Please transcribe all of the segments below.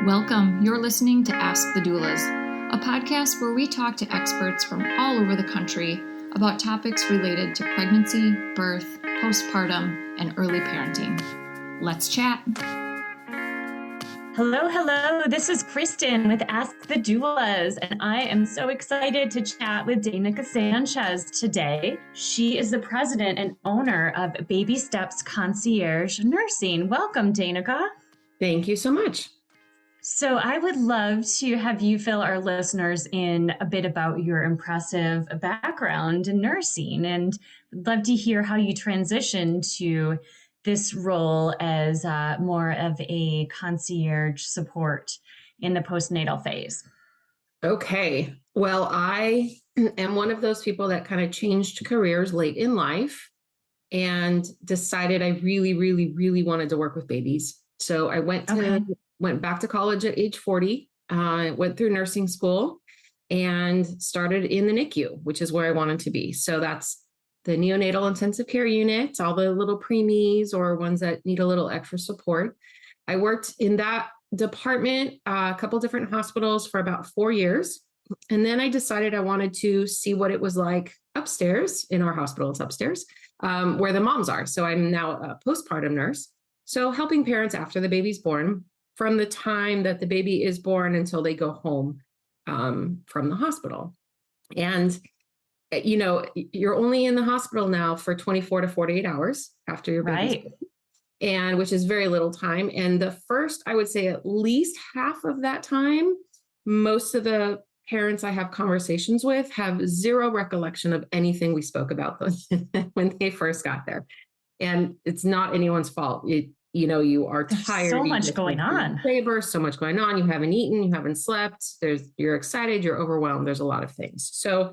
Welcome. You're listening to Ask the Doulas, a podcast where we talk to experts from all over the country about topics related to pregnancy, birth, postpartum, and early parenting. Let's chat. Hello. This is Kristen with Ask the Doulas, and I am so excited to chat with Danika Sanchez today. She is the president and owner of Baby Steps Concierge Nursing. Welcome, Danika. Thank you so much. So I would love to have you fill our listeners in a bit about your impressive background in nursing, and would love to hear how you transitioned to this role as more of a concierge support in the postnatal phase. Okay. Well, I am one of those people that kind of changed careers late in life and decided I really wanted to work with babies. So I went back to college at age 40, went through nursing school and started in the NICU, which is where I wanted to be. So that's the neonatal intensive care unit, all the little preemies or ones that need a little extra support. I worked in that department, a couple different hospitals for about 4 years. And then I decided I wanted to see what it was like upstairs in our hospital. It's upstairs where the moms are. So I'm now a postpartum nurse. So helping parents after the baby's born, from the time that the baby is born until they go home from the hospital. And, you know, you're only in the hospital now for 24 to 48 hours after your baby's born, and which is very little time. And the first, I would say at least half of that time, most of the parents I have conversations with have zero recollection of anything we spoke about when they first got there. And it's not anyone's fault. You are tired. So much going on. Labor, so much going on. You haven't eaten, you haven't slept. You're excited, you're overwhelmed. There's a lot of things. So,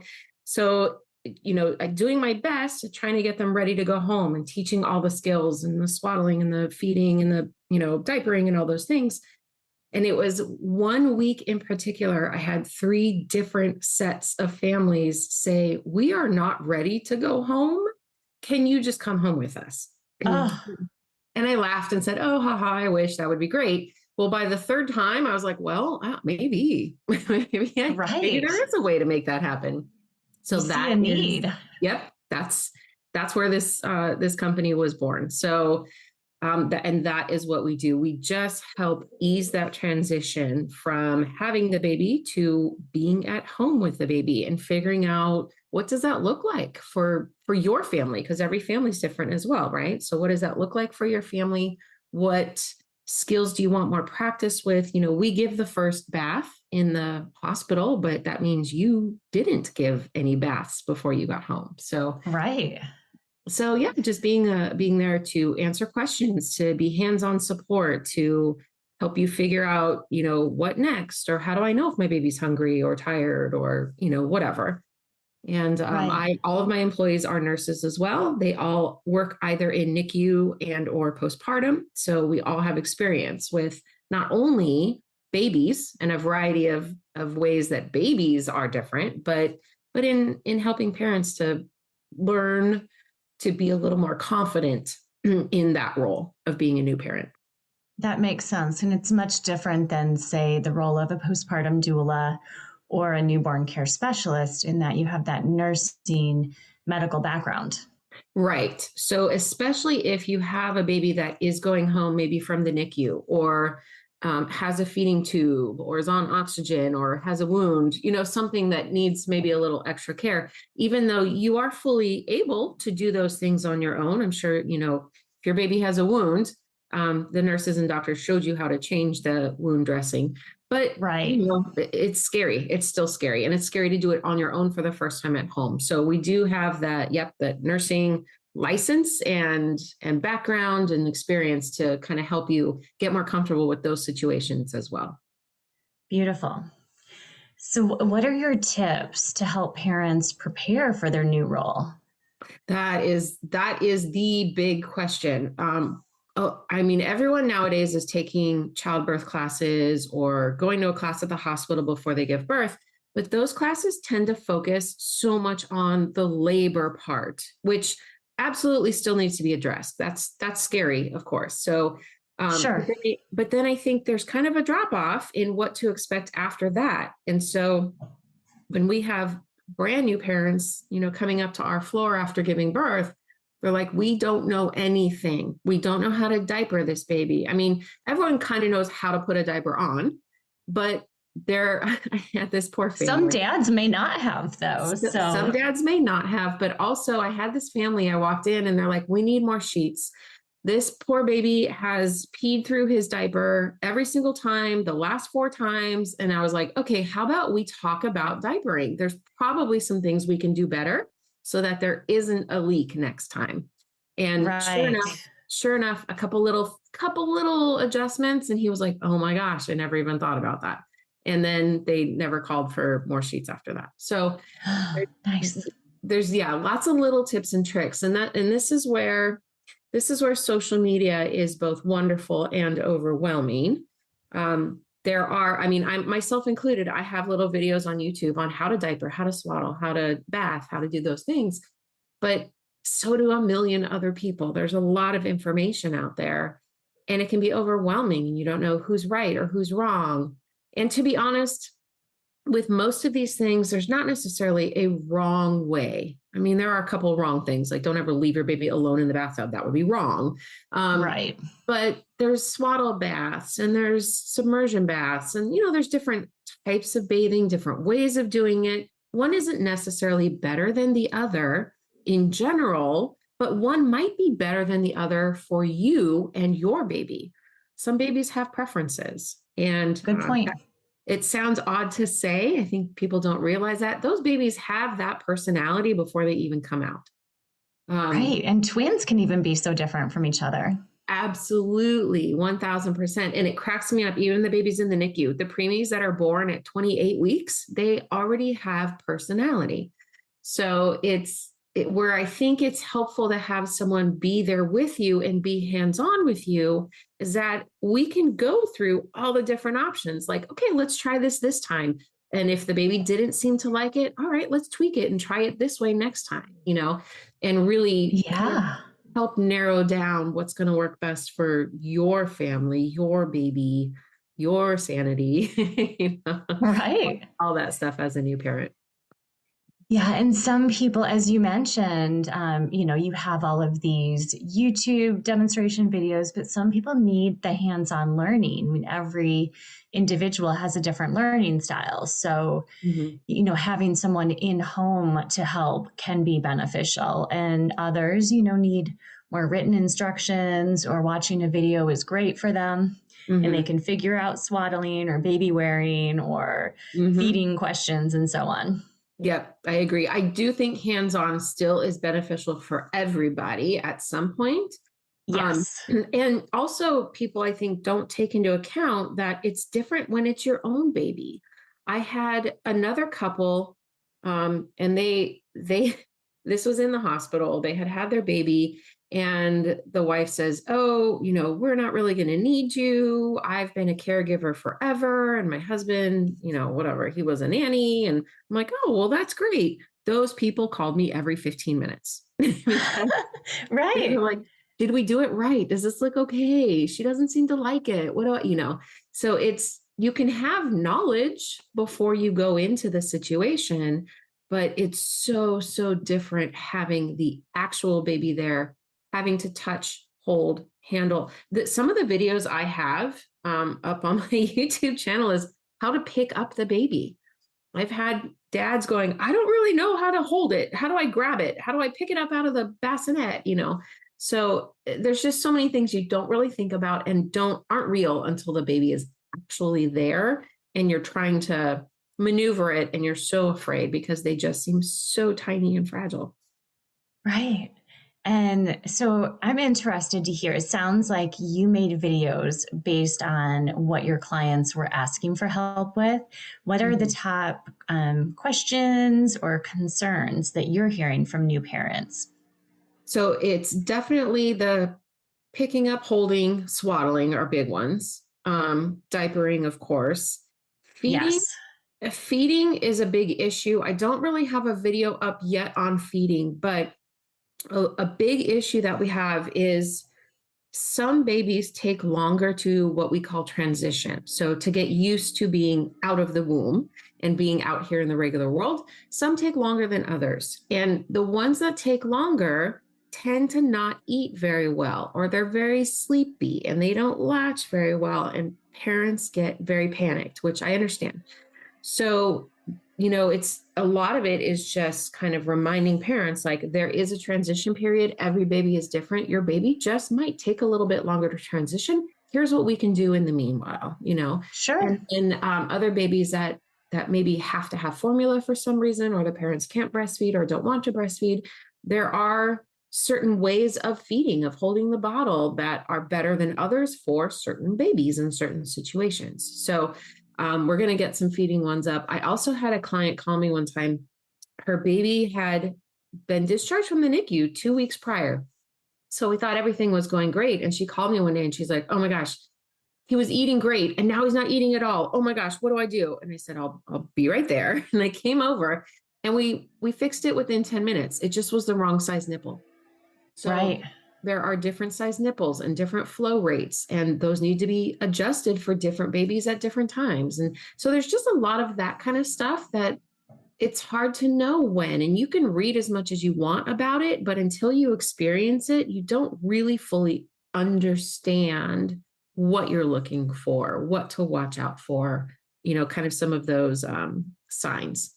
doing my best at trying to get them ready to go home and teaching all the skills and the swaddling and the feeding and the, diapering and all those things. And it was 1 week in particular, I had 3 different sets of families say, "We are not ready to go home. Can you just come home with us?" And I laughed and said, "Oh, haha, I wish that would be great." Well, by the third time, I was like, well, maybe maybe there is a way to make that happen. So that's a need. Yep. That's where this company was born. So, that is what we do. We just help ease that transition from having the baby to being at home with the baby and figuring out what does that look like for your family? Because every family is different as well, right? So what does that look like for your family? What skills do you want more practice with? We give the first bath in the hospital, but that means you didn't give any baths before you got home. So, right. So yeah, just being there to answer questions, to be hands-on support, to help you figure out, what next, or how do I know if my baby's hungry or tired or, whatever. And all of my employees are nurses as well. They all work either in NICU and or postpartum. So we all have experience with not only babies and a variety of ways that babies are different, but in helping parents to learn to be a little more confident in that role of being a new parent. That makes sense. And it's much different than, say, the role of a postpartum doula or a newborn care specialist, in that you have that nursing medical background. Right. So especially if you have a baby that is going home, maybe from the NICU, or has a feeding tube, or is on oxygen, or has a wound, something that needs maybe a little extra care, even though you are fully able to do those things on your own. I'm sure, if your baby has a wound, the nurses and doctors showed you how to change the wound dressing. But it's scary. It's still scary. And it's scary to do it on your own for the first time at home. So we do have that nursing license and background and experience to kind of help you get more comfortable with those situations as well. Beautiful. So what are your tips to help parents prepare for their new role? That is the big question. Everyone nowadays is taking childbirth classes or going to a class at the hospital before they give birth, but those classes tend to focus so much on the labor part, which absolutely still needs to be addressed. That's scary, of course. So Sure. But then I think there's kind of a drop off in what to expect after that. And so when we have brand new parents, coming up to our floor after giving birth, they're like, we don't know anything. We don't know how to diaper this baby. I mean, everyone kind of knows how to put a diaper on, but I had this poor family. Some dads may not have those. So some dads may not have, but also I had this family, I walked in and they're like, we need more sheets. This poor baby has peed through his diaper every single time, the last 4 times. And I was like, okay, how about we talk about diapering? There's probably some things we can do better so that there isn't a leak next time. And sure enough, a couple little adjustments. And he was like, oh my gosh, I never even thought about that. And then they never called for more sheets after that. So nice. There's lots of little tips and tricks. And this is where social media is both wonderful and overwhelming. I'm myself included. I have little videos on YouTube on how to diaper, how to swaddle, how to bath, how to do those things. But so do a million other people. There's a lot of information out there and it can be overwhelming and you don't know who's right or who's wrong. And to be honest, with most of these things, there's not necessarily a wrong way. I mean, there are a couple of wrong things, like don't ever leave your baby alone in the bathtub. That would be wrong. Right. But there's swaddle baths and there's submersion baths. And, there's different types of bathing, different ways of doing it. One isn't necessarily better than the other in general, but one might be better than the other for you and your baby. Some babies have preferences. And good point. It sounds odd to say. I think people don't realize that those babies have that personality before they even come out. Right. And twins can even be so different from each other. Absolutely. 1000%. And it cracks me up. Even the babies in the NICU, the preemies that are born at 28 weeks, they already have personality. So where I think it's helpful to have someone be there with you and be hands-on with you is that we can go through all the different options. Like, okay, let's try this time. And if the baby didn't seem to like it, all right, let's tweak it and try it this way next time, and really help narrow down what's going to work best for your family, your baby, your sanity, right. All that stuff as a new parent. Yeah. And some people, as you mentioned, you have all of these YouTube demonstration videos, but some people need the hands-on learning. I mean, every individual has a different learning style. So, having someone in home to help can be beneficial. And others, need more written instructions, or watching a video is great for them. And they can figure out swaddling or baby wearing or feeding questions and so on. Yep, I agree. I do think hands-on still is beneficial for everybody at some point. Yes. And also people, I think, don't take into account that it's different when it's your own baby. I had another couple, and this was in the hospital. They had their baby, and the wife says, oh, we're not really going to need you. I've been a caregiver forever. And my husband, whatever, he was a nanny. And I'm like, oh, well, that's great. Those people called me every 15 minutes. Right. They're like, did we do it right? Does this look okay? She doesn't seem to like it. What do So you can have knowledge before you go into the situation, but it's so, so different having the actual baby there, having to touch, hold, handle. Some of the videos I have up on my YouTube channel is how to pick up the baby. I've had dads going, I don't really know how to hold it. How do I grab it? How do I pick it up out of the bassinet? So there's just so many things you don't really think about and aren't real until the baby is actually there and you're trying to maneuver it and you're so afraid because they just seem so tiny and fragile. Right. And so I'm interested to hear, it sounds like you made videos based on what your clients were asking for help with. What are the top questions or concerns that you're hearing from new parents? So it's definitely the picking up, holding, swaddling are big ones. Diapering, of course. Feeding. Yes. Feeding is a big issue. I don't really have a video up yet on feeding, but a big issue that we have is some babies take longer to what we call transition. So to get used to being out of the womb and being out here in the regular world, some take longer than others. And the ones that take longer tend to not eat very well, or they're very sleepy and they don't latch very well. And parents get very panicked, which I understand. So, it's a lot of it is just kind of reminding parents, like, there is a transition period. Every baby is different. Your baby just might take a little bit longer to transition. Here's what we can do in the meanwhile, Sure. and other babies that maybe have to have formula for some reason, or the parents can't breastfeed or don't want to breastfeed. There are certain ways of feeding, of holding the bottle, that are better than others for certain babies in certain situations. So we're going to get some feeding ones up. I also had a client call me one time. Her baby had been discharged from the NICU 2 weeks prior. So we thought everything was going great. And she called me one day and she's like, oh my gosh, he was eating great and now he's not eating at all. Oh my gosh, what do I do? And I said, I'll be right there. And I came over and we fixed it within 10 minutes. It just was the wrong size nipple. So Right. there are different size nipples and different flow rates, and those need to be adjusted for different babies at different times. And so there's just a lot of that kind of stuff that it's hard to know when, and you can read as much as you want about it, but until you experience it, you don't really fully understand what you're looking for, what to watch out for, kind of some of those signs.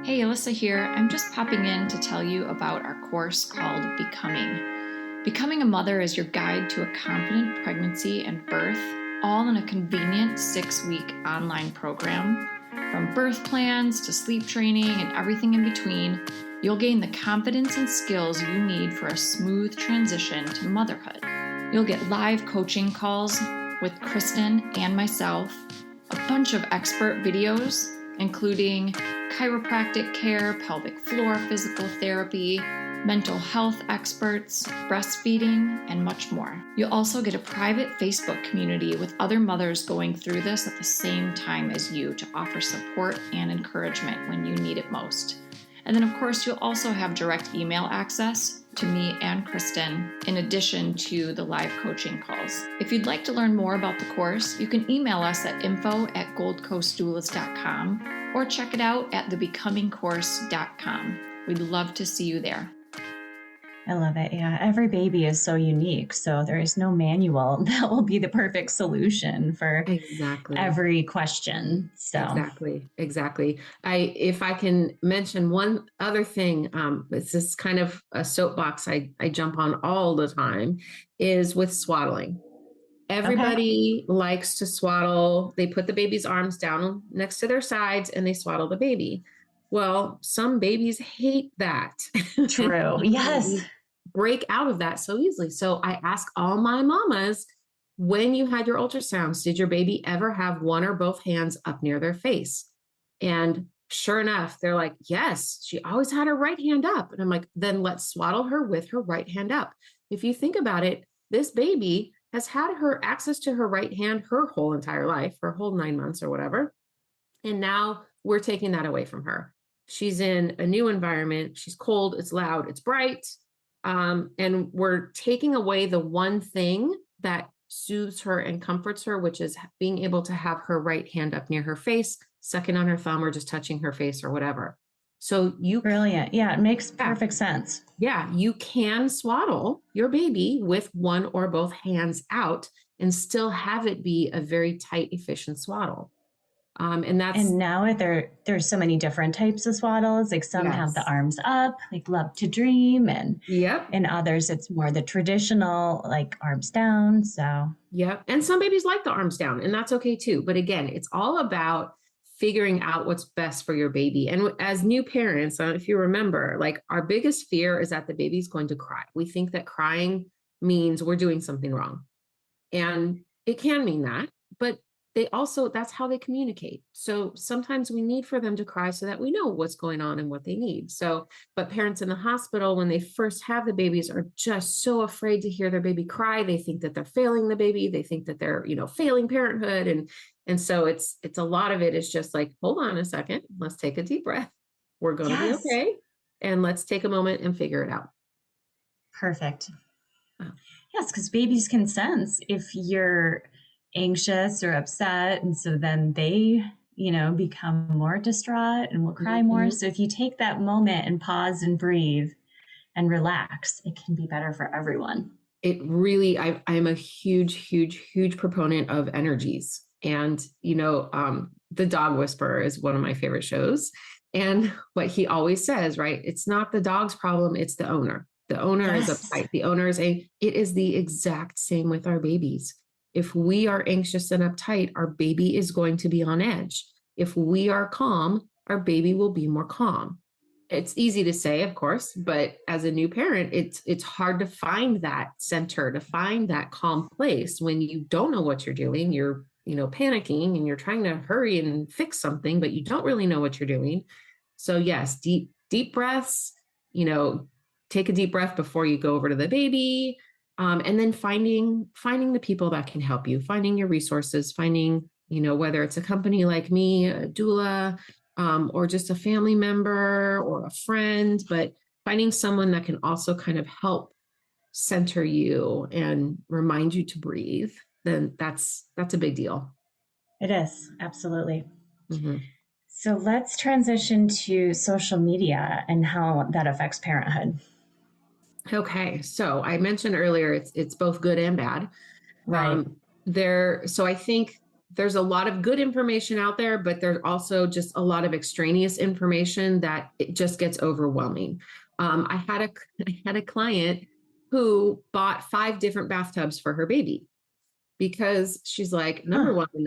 Hey, Alyssa here. I'm just popping in to tell you about our course called Becoming. Becoming a Mother is your guide to a confident pregnancy and birth, all in a convenient 6-week online program. From birth plans to sleep training and everything in between, you'll gain the confidence and skills you need for a smooth transition to motherhood. You'll get live coaching calls with Kristen and myself, a bunch of expert videos, including chiropractic care, pelvic floor physical therapy, mental health experts, breastfeeding, and much more. You'll also get a private Facebook community with other mothers going through this at the same time as you to offer support and encouragement when you need it most. And then, of course, you'll also have direct email access to me and Kristen, in addition to the live coaching calls. If you'd like to learn more about the course, you can email us at info@goldcoastdoulas.com or check it out at thebecomingcourse.com. We'd love to see you there. I love it. Yeah. Every baby is so unique. So there is no manual that will be the perfect solution for every question. So Exactly. If I can mention one other thing, it's this kind of a soapbox I jump on all the time, is with swaddling. Everybody likes to swaddle. They put the baby's arms down next to their sides and they swaddle the baby. Well, some babies hate that. True. Yes. Break out of that so easily. So I ask all my mamas, when you had your ultrasounds, did your baby ever have one or both hands up near their face? And sure enough, they're like, yes, she always had her right hand up. And I'm like, then let's swaddle her with her right hand up. If you think about it, this baby has had her access to her right hand her whole entire life, her whole 9 months or whatever. And now we're taking that away from her. She's in a new environment. She's cold, it's loud, it's bright. And we're taking away the one thing that soothes her and comforts her, which is being able to have her right hand up near her face, sucking on her thumb, or just touching her face or whatever. So Brilliant. Yeah, it makes perfect sense. Yeah, you can swaddle your baby with one or both hands out and still have it be a very tight, efficient swaddle. And now there's so many different types of swaddles. Like some have the arms up, like Love to Dream, and others it's more the traditional, like arms down. So and some babies like the arms down, and that's okay too. But again, it's all about figuring out what's best for your baby. And as new parents, if you remember, like our biggest fear is that the baby's going to cry. We think that crying means we're doing something wrong, and it can mean that, but that's how they communicate. So sometimes we need for them to cry so that we know what's going on and what they need. So, but parents in the hospital, when they first have the babies, are just so afraid to hear their baby cry. They think that they're failing the baby. They think that they're, failing parenthood. And so it's a lot of it is just like, hold on a second, let's take a deep breath. We're going to be okay. And let's take a moment and figure it out. Perfect. Oh, Yes, because babies can sense if you're anxious or upset. And so then they, become more distraught and will cry more. mhm. So if you take that moment and pause and breathe and relax, it can be better for everyone. It really, I'm a huge, huge, huge proponent of energies. And, The Dog Whisperer is one of my favorite shows. And what he always says, right? It's not the dog's problem, it's the owner. The owner is Yes. uptight. It is the exact same with our babies. If we are anxious and uptight, our baby is going to be on edge. If we are calm, our baby will be more calm. It's easy to say, of course, but as a new parent, it's hard to find that center, to find that calm place when you don't know what you're doing. You're, panicking and you're trying to hurry and fix something, but you don't really know what you're doing. So yes, deep breaths, take a deep breath before you go over to the baby. And then finding the people that can help you, finding your resources, finding, whether it's a company like me, a doula, or just a family member or a friend, but finding someone that can also kind of help center you and remind you to breathe, then that's a big deal. It is. Absolutely. Mm-hmm. So let's transition to social media and how that affects parenthood. Okay, so I mentioned earlier it's both good and bad. Right. So I think there's a lot of good information out there, but there's also just a lot of extraneous information that it just gets overwhelming. I had a client who bought 5 different bathtubs for her baby because she's like, number Huh. one,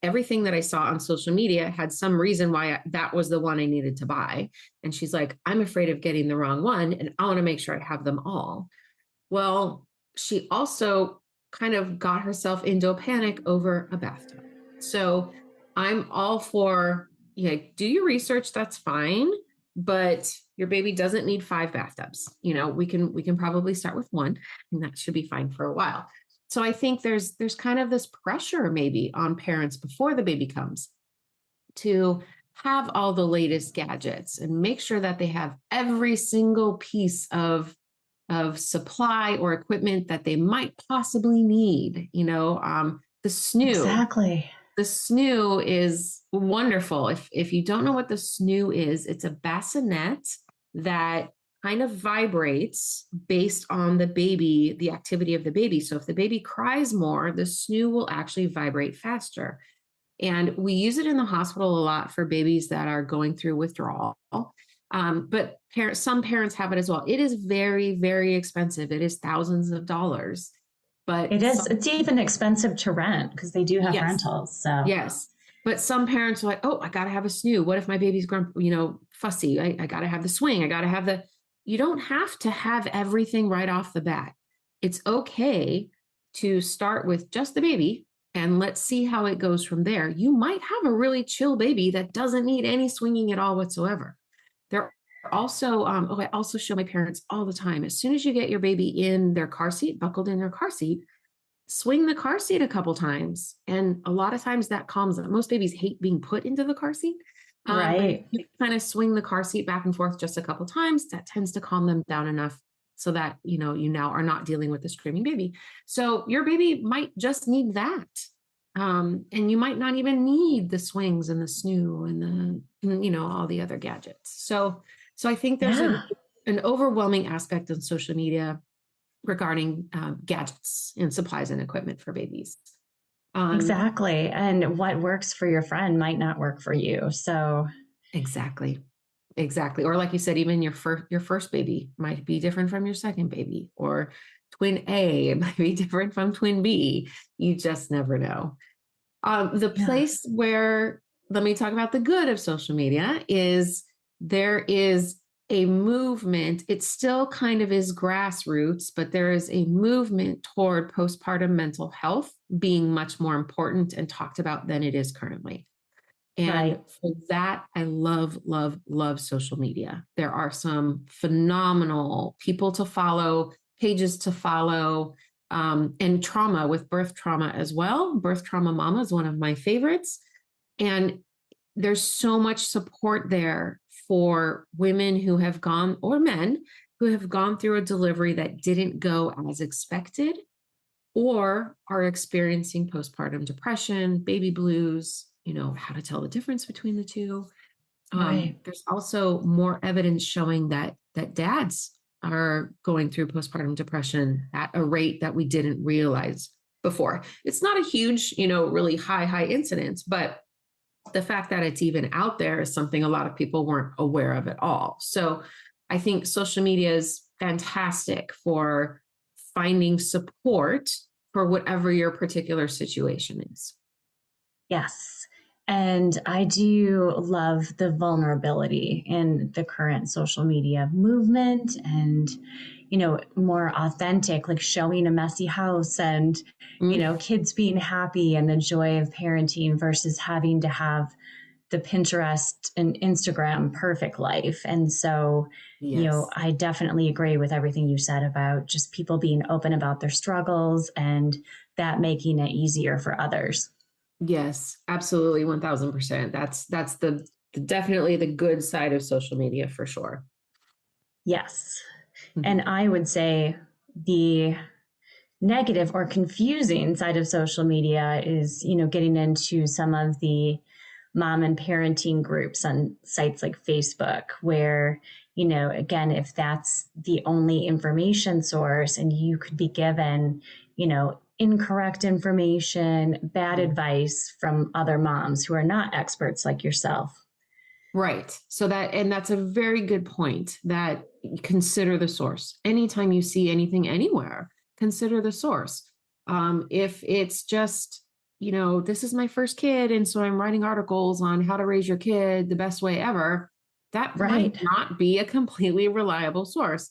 everything that I saw on social media had some reason why that was the one I needed to buy. And she's like, I'm afraid of getting the wrong one, and I want to make sure I have them all. Well, she also kind of got herself into a panic over a bathtub. So I'm all for, do your research, that's fine, but your baby doesn't need 5 bathtubs. We can probably start with one, and that should be fine for a while. So I think there's kind of this pressure maybe on parents before the baby comes to have all the latest gadgets and make sure that they have every single piece of supply or equipment that they might possibly need. The snoo. Exactly. The snoo is wonderful. If you don't know what the snoo is, it's a bassinet that kind of vibrates based on the activity of the baby. So if the baby cries more, the snoo will actually vibrate faster. And we use it in the hospital a lot for babies that are going through withdrawal. But some parents have it as well. It is very, very expensive. It is thousands of dollars. But It is. It's even expensive to rent because they do have yes, rentals. So yes. But some parents are like, oh, I got to have a snoo. What if my baby's fussy? I got to have the swing. You don't have to have everything right off the bat. It's okay to start with just the baby and let's see how it goes from there. You might have a really chill baby that doesn't need any swinging at all whatsoever. There are also, I also show my parents all the time, as soon as you get your baby in their car seat, buckled in their car seat, swing the car seat a couple times. And a lot of times that calms them. Most babies hate being put into the car seat. But if right. you kind of swing the car seat back and forth just a couple times, that tends to calm them down enough so that, you now are not dealing with a screaming baby. So your baby might just need that. And you might not even need the swings and the snoo and all the other gadgets. So I think there's Yeah. an overwhelming aspect of social media regarding gadgets and supplies and equipment for babies. Exactly. And what works for your friend might not work for you. So Exactly. Or like you said, even your first baby might be different from your second baby, or twin A might be different from twin B. You just never know. The yeah. place where, let me talk about the good of social media, is there is a movement. It still kind of is grassroots, but there is a movement toward postpartum mental health being much more important and talked about than it is currently. And Right. for that, I love, love, love social media. There are some phenomenal people to follow, pages to follow, and trauma with birth trauma as well. Birth Trauma Mama is one of my favorites. And there's so much support there for women who have gone, or men who have gone through a delivery that didn't go as expected or are experiencing postpartum depression, baby blues, how to tell the difference between the two. Right. There's also more evidence showing that dads are going through postpartum depression at a rate that we didn't realize before. It's not a huge, really high incidence, but the fact that it's even out there is something a lot of people weren't aware of at all. So I think social media is fantastic for finding support for whatever your particular situation is. Yes. And I do love the vulnerability in the current social media movement and, more authentic, like showing a messy house and, kids being happy and the joy of parenting versus having to have the Pinterest and Instagram perfect life. And so, Yes. I definitely agree with everything you said about just people being open about their struggles and that making it easier for others. Yes, absolutely. 1000%. That's the definitely the good side of social media for sure. Yes. Mhm. And I would say the negative or confusing side of social media is, getting into some of the mom and parenting groups on sites like Facebook, where, again, if that's the only information source and you could be given, incorrect information, bad advice from other moms who are not experts like yourself. Right. So that's a very good point, that consider the source. Anytime you see anything anywhere, consider the source. If it's just, this is my first kid, and so I'm writing articles on how to raise your kid the best way ever, that might Right. not be a completely reliable source.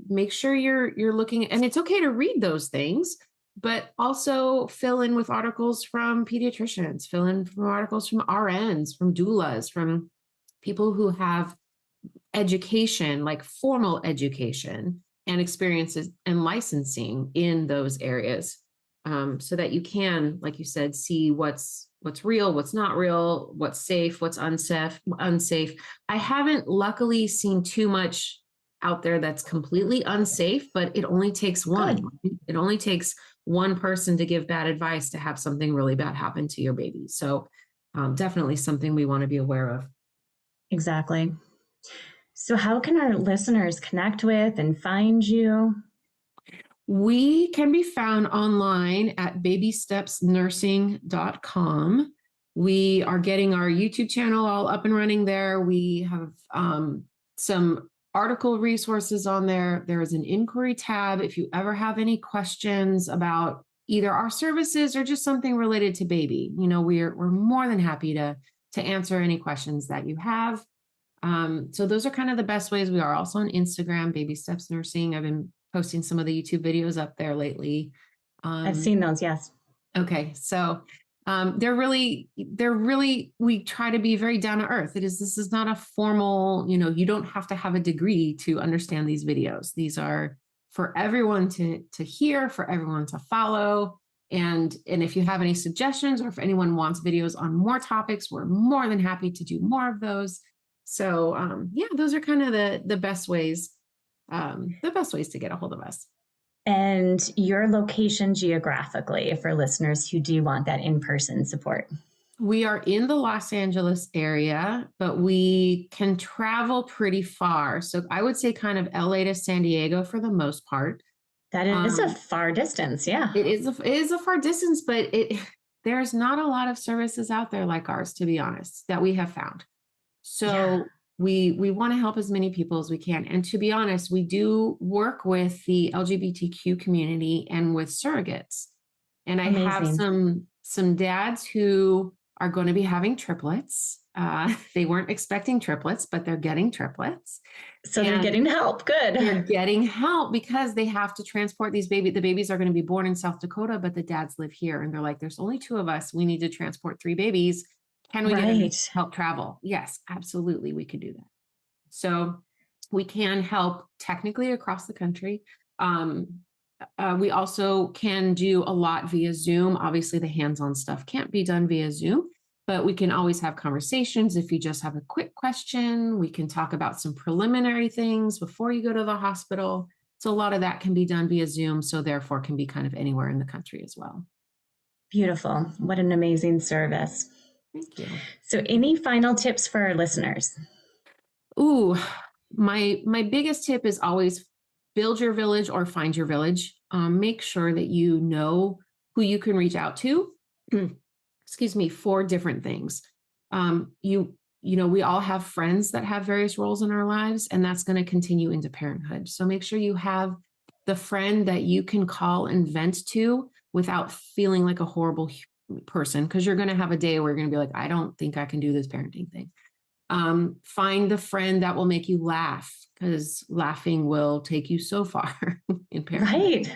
Make sure you're looking, and it's okay to read those things, but also fill in with articles from pediatricians, fill in from articles from RNs, from doulas, from people who have education, like formal education and experiences and licensing in those areas, so that you can, like you said, see what's real, what's not real, what's safe, what's unsafe. I haven't luckily seen too much out there that's completely unsafe, but it only takes one. Good. It only takes one person to give bad advice to have something really bad happen to your baby. So definitely something we want to be aware of. Exactly. So, how can our listeners connect with and find you? We can be found online at babystepsnursing.com. We are getting our YouTube channel all up and running there. We have some article resources on there. There is an inquiry tab if you ever have any questions about either our services or just something related to baby. We're more than happy to answer any questions that you have. So those are kind of the best ways. We are also on Instagram, Baby Steps Nursing. I've been posting some of the YouTube videos up there lately. I've seen those, yes. Okay. So they're really, we try to be very down to earth. This is not a formal, you don't have to have a degree to understand these videos. These are for everyone to hear, for everyone to follow. And if you have any suggestions, or if anyone wants videos on more topics, we're more than happy to do more of those. So those are kind of the best ways to get a hold of us. And your location geographically for listeners who do want that in-person support. We are in the Los Angeles area, but we can travel pretty far. So I would say kind of LA to San Diego for the most part. That is a far distance, yeah. It is a far distance, but there's not a lot of services out there like ours, to be honest, that we have found. So we want to help as many people as we can. And to be honest, we do work with the LGBTQ community and with surrogates. And I have some dads who are going to be having triplets. They weren't expecting triplets, but they're getting triplets. So they're getting help. Good. They're getting help because they have to transport these babies. The babies are going to be born in South Dakota, but the dads live here. And they're like, there's only 2 of us. We need to transport 3 babies. Can we get help travel? Yes, absolutely. We could do that. So we can help technically across the country. We also can do a lot via Zoom. Obviously, the hands-on stuff can't be done via Zoom. But we can always have conversations. If you just have a quick question, we can talk about some preliminary things before you go to the hospital. So a lot of that can be done via Zoom, so therefore can be kind of anywhere in the country as well. Beautiful. What an amazing service. Thank you. So any final tips for our listeners? Ooh, my biggest tip is always build your village or find your village. Make sure that you know who you can reach out to. Excuse me, for different things. We all have friends that have various roles in our lives, and that's going to continue into parenthood. So make sure you have the friend that you can call and vent to without feeling like a horrible person, because you're going to have a day where you're going to be like, I don't think I can do this parenting thing. Find the friend that will make you laugh, because laughing will take you so far in parenting. Right.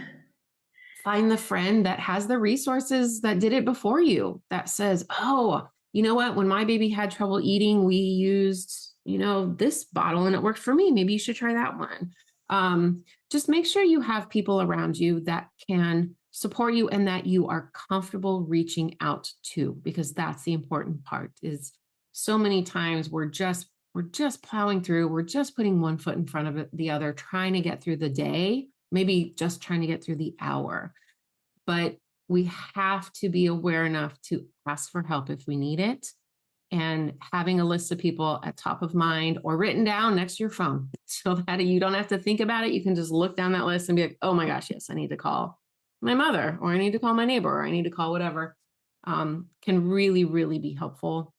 Find the friend that has the resources that did it before you, that says, oh, you know what? When my baby had trouble eating, we used, this bottle and it worked for me. Maybe you should try that one. Just make sure you have people around you that can support you and that you are comfortable reaching out to, because that's the important part. Is so many times we're just plowing through, we're just putting one foot in front of the other, trying to get through the day, maybe just trying to get through the hour. But we have to be aware enough to ask for help if we need it. And having a list of people at top of mind or written down next to your phone, so that you don't have to think about it. You can just look down that list and be like, oh my gosh, yes, I need to call my mother, or I need to call my neighbor, or I need to call whatever. Can really, really be helpful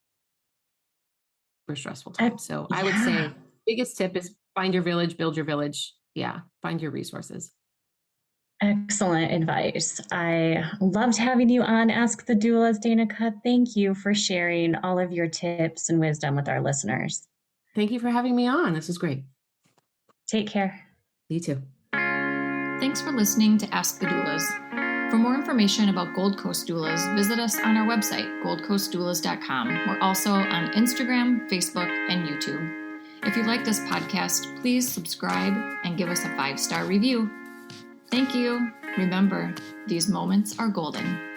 for stressful times. So I would say biggest tip is find your village, build your village. Yeah, find your resources. Excellent advice. I loved having you on Ask the Doulas, Danika. Thank you for sharing all of your tips and wisdom with our listeners. Thank you for having me on. This is great. Take care. You too. Thanks for listening to Ask the Doulas. For more information about Gold Coast Doulas, visit us on our website, goldcoastdoulas.com. We're also on Instagram, Facebook, and YouTube. If you like this podcast, please subscribe and give us a 5-star review. Thank you. Remember, these moments are golden.